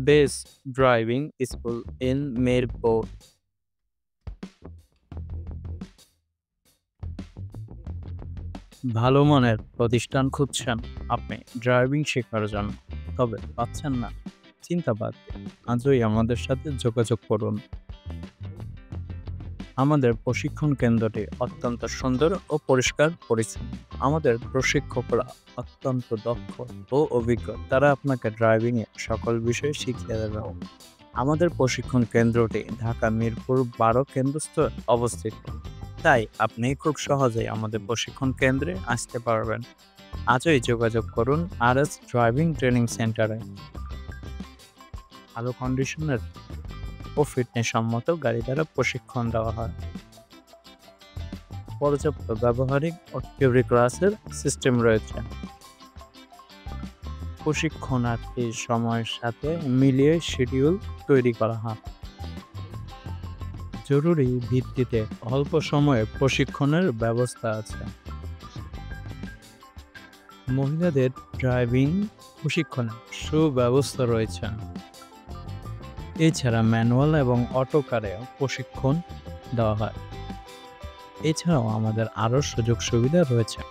Best driving school in Mirpur. ভালো মানের প্রতিষ্ঠান খুঁজছেন আপনি ড্রাইভিং শেখার জন্য, তবে পাচ্ছেন না? চিন্তা বাদ দিন। আজই আমাদের সাথে যোগাযোগ করুন। আমাদের প্রশিক্ষণ কেন্দ্রটি অত্যন্ত সুন্দর ও পরিষ্কার পরিচ্ছন্ন। আমাদের প্রশিক্ষকরা অত্যন্ত দক্ষ ও অভিজ্ঞ। তারা আপনাকে ড্রাইভিং এ সকল বিষয় শিখিয়ে দেবে। আমাদের প্রশিক্ষণ কেন্দ্রটি ঢাকা মিরপুর 12 কেন্দ্রস্থ অবস্থিত। তাই আপনি খুব সহজেই আমাদের প্রশিক্ষণ কেন্দ্রে আসতে পারবেন। আজই যোগাযোগ করুন RS ড্রাইভিং ট্রেনিং সেন্টারে। ভালো কন্ডিশনের ও ফিটনেস সম্মত গাড়ি দ্বারা প্রশিক্ষণ দেওয়া হয়। পর্যাপ্ত ব্যবহারিক ও থিওরি ক্লাসের সিস্টেম রয়েছে। প্রশিক্ষণার্থীর সময়ের সাথে মিলিয়ে শিডিউল তৈরি করা হয়। জরুরি ভিত্তিতে অল্প সময়ে প্রশিক্ষণের ব্যবস্থা আছে। মহিলাদের ড্রাইভিং প্রশিক্ষণে সুব্যবস্থা রয়েছে। এছাড়া ম্যানুয়াল এবং অটো কারে প্রশিক্ষণ দেওয়া হয়। এছাড়াও আমাদের আরও সুযোগ সুবিধা রয়েছে।